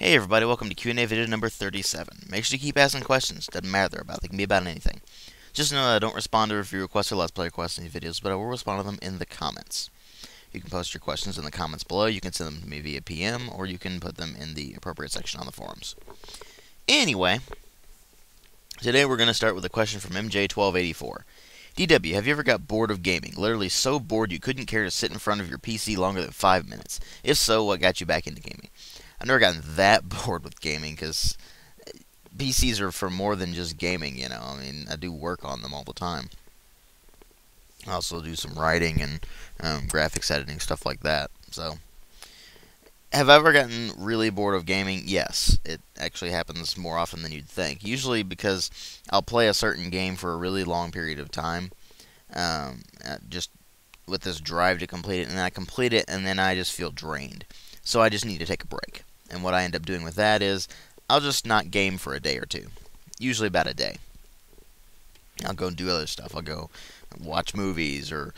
Hey everybody, welcome to Q&A video number 37. Make sure to keep asking questions, doesn't matter they're about, they can be about anything. Just know that I don't respond to review requests or let's play requests in these videos, but I will respond to them in the comments. You can post your questions in the comments below, you can send them to me via PM, or you can put them in the appropriate section on the forums. Anyway, today we're going to start with a question from MJ1284. DW, have you ever got bored of gaming? Literally so bored you couldn't care to sit in front of your PC longer than 5 minutes. If so, what got you back into gaming? I've never gotten that bored with gaming because PCs are for more than just gaming, you know. I mean, I do work on them all the time. I also do some writing and graphics editing, stuff like that. So, have I ever gotten really bored of gaming? Yes. It actually happens more often than you'd think. Usually because I'll play a certain game for a really long period of time, just with this drive to complete it, and then I complete it, and then I just feel drained. So I just need to take a break. And what I end up doing with that is, I'll just not game for a day or two. Usually about a day. I'll go and do other stuff. I'll go watch movies, or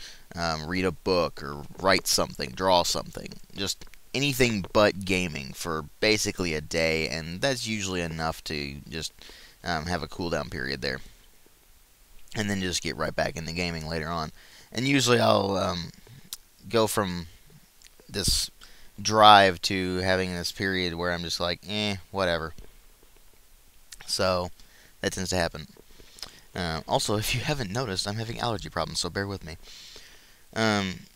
read a book, or write something, draw something. Just anything but gaming for basically a day, and that's usually enough to just have a cooldown period there. And then just get right back into gaming later on. And usually I'll go from this drive to having this period where I'm just like, whatever. So, that tends to happen. Also, if you haven't noticed, I'm having allergy problems, so bear with me.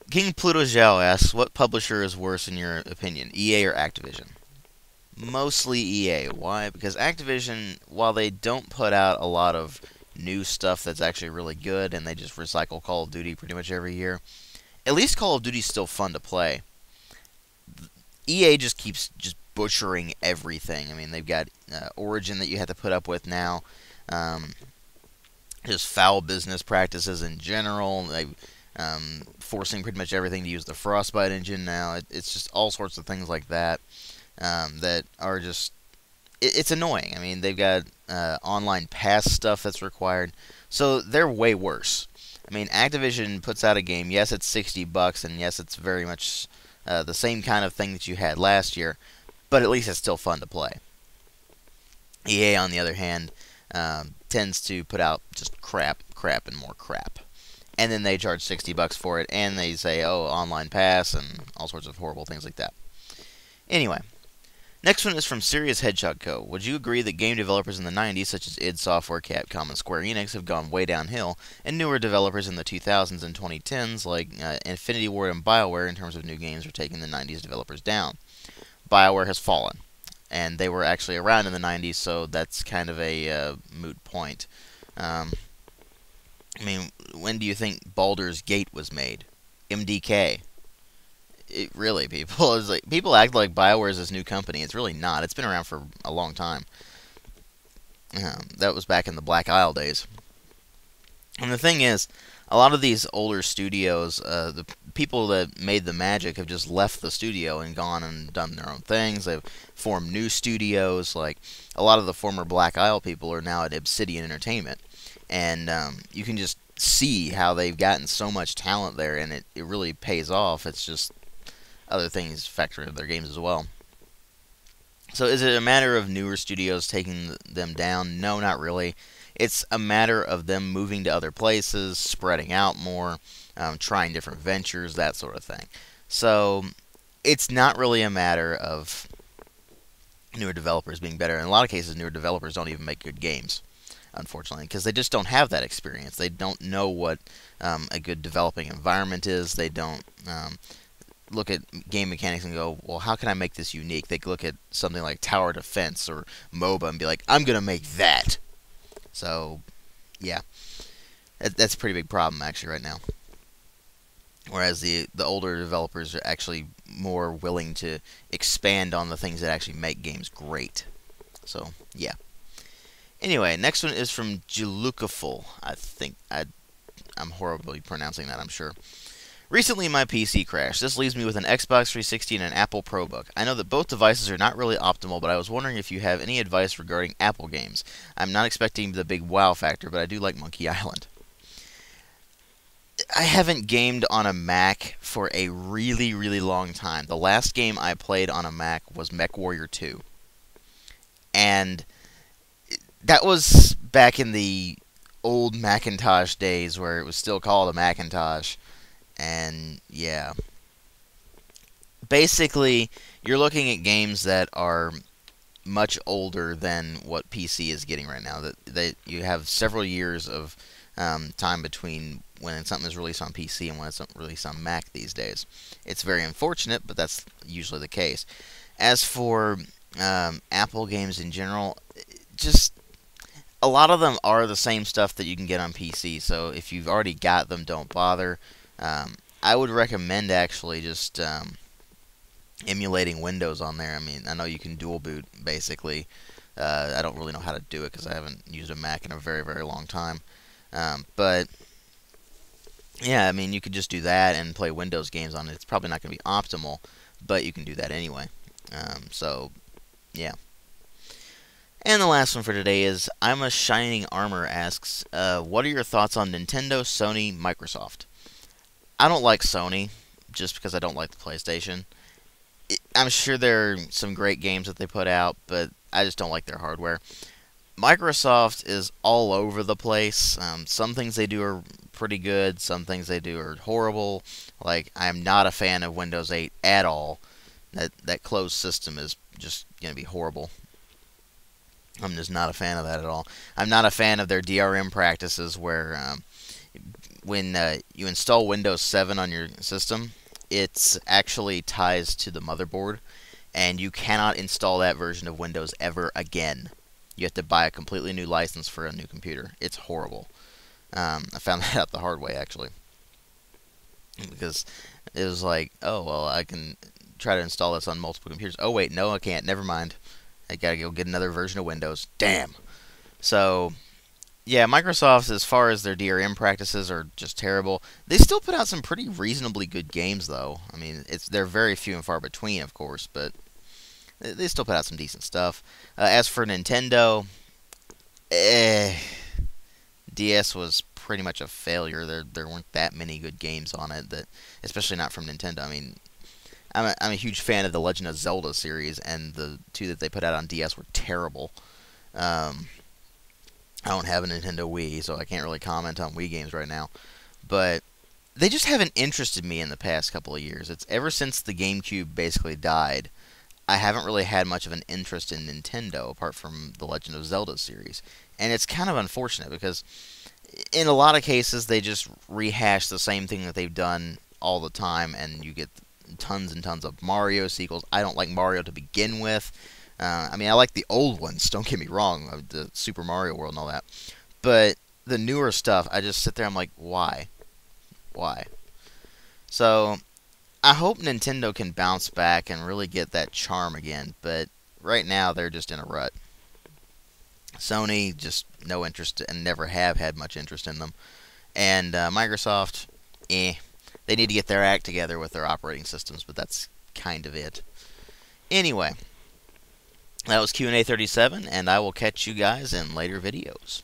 King Pluto Zhao asks, what publisher is worse in your opinion, EA or Activision? Mostly EA. Why? Because Activision, while they don't put out a lot of new stuff that's actually really good, and they just recycle Call of Duty pretty much every year, at least Call of Duty's still fun to play. EA just keeps just butchering everything. I mean, they've got Origin that you have to put up with now. Just foul business practices in general. They forcing pretty much everything to use the Frostbite engine now. It's just all sorts of things like that that are just... It's annoying. I mean, they've got online pass stuff that's required. So they're way worse. I mean, Activision puts out a game. Yes, it's $60, and yes, it's very much... the same kind of thing that you had last year, but at least it's still fun to play. EA, on the other hand, tends to put out just crap, and more crap. And then they charge $60 for it, and they say, oh, online pass, and all sorts of horrible things like that. Anyway, next one is from Serious Hedgehog Co. Would you agree that game developers in the 90s, such as id Software, Capcom, and Square Enix, have gone way downhill, and newer developers in the 2000s and 2010s, like Infinity Ward and BioWare, in terms of new games, are taking the 90s developers down? BioWare has fallen, and they were actually around in the 90s, so that's kind of a moot point. I mean, when do you think Baldur's Gate was made? MDK. Really, people act like BioWare is this new company. It's really not. It's been around for a long time. That was back in the Black Isle days. And the thing is, a lot of these older studios, the people that made the magic have just left the studio and gone and done their own things. They've formed new studios. Like, a lot of the former Black Isle people are now at Obsidian Entertainment. And you can just see how they've gotten so much talent there, and it really pays off. It's just other things factor into their games as well. So is it a matter of newer studios taking them down? No, not really. It's a matter of them moving to other places, spreading out more, trying different ventures, that sort of thing. So it's not really a matter of newer developers being better. In a lot of cases, newer developers don't even make good games, unfortunately, because they just don't have that experience. They don't know what a good developing environment is. They don't look at game mechanics and go, well, how can I make this unique? They look at something like Tower Defense or MOBA and be like, I'm going to make that. So, yeah, that's a pretty big problem, actually, right now. Whereas the older developers are actually more willing to expand on the things that actually make games great. So, yeah. Anyway, next one is from Jalukaful. I'm horribly pronouncing that, I'm sure. Recently, my PC crashed. This leaves me with an Xbox 360 and an Apple ProBook. I know that both devices are not really optimal, but I was wondering if you have any advice regarding Apple games. I'm not expecting the big wow factor, but I do like Monkey Island. I haven't gamed on a Mac for a really, really long time. The last game I played on a Mac was MechWarrior 2. And that was back in the old Macintosh days where it was still called a Macintosh. And yeah, basically, you're looking at games that are much older than what PC is getting right now. That you have several years of time between when something is released on PC and when it's released on Mac these days. It's very unfortunate, but that's usually the case. As for Apple games in general, just a lot of them are the same stuff that you can get on PC. So if you've already got them, don't bother. I would recommend actually just emulating Windows on there. I mean, I know you can dual boot basically. I don't really know how to do it because I haven't used a Mac in a very, very long time. But yeah, I mean, you could just do that and play Windows games on it. It's probably not going to be optimal, but you can do that anyway. So yeah. And the last one for today is I'm a Shining Armor asks, what are your thoughts on Nintendo, Sony, Microsoft? I don't like Sony just because I don't like the PlayStation. I'm sure there are some great games that they put out, but I just don't like their hardware. Microsoft is all over the place. Some things they do are pretty good. Some things they do are horrible. Like, I'm not a fan of Windows 8 at all. That closed system is just going to be horrible. I'm just not a fan of that at all. I'm not a fan of their DRM practices where when you install Windows 7 on your system, it actually ties to the motherboard, and you cannot install that version of Windows ever again. You have to buy a completely new license for a new computer. It's horrible. I found that out the hard way, actually. Because it was like, oh, well, I can try to install this on multiple computers. Oh, wait, no, I can't. Never mind. I gotta go get another version of Windows. Damn. So, yeah, Microsoft, as far as their DRM practices, are just terrible. They still put out some pretty reasonably good games, though. I mean, they're very few and far between, of course, but they still put out some decent stuff. As for Nintendo, DS was pretty much a failure. There weren't that many good games on it, especially not from Nintendo. I mean, I'm a huge fan of the Legend of Zelda series, and the two that they put out on DS were terrible. I don't have a Nintendo Wii, so I can't really comment on Wii games right now. But they just haven't interested me in the past couple of years. It's ever since the GameCube basically died, I haven't really had much of an interest in Nintendo, apart from the Legend of Zelda series. And it's kind of unfortunate, because in a lot of cases, they just rehash the same thing that they've done all the time, and you get tons and tons of Mario sequels. I don't like Mario to begin with. I mean, I like the old ones, don't get me wrong, the Super Mario World and all that. But the newer stuff, I just sit there, I'm like, why? Why? So, I hope Nintendo can bounce back and really get that charm again, but right now they're just in a rut. Sony, just no interest, and never have had much interest in them. And Microsoft, they need to get their act together with their operating systems, but that's kind of it. Anyway, that was Q&A 37, and I will catch you guys in later videos.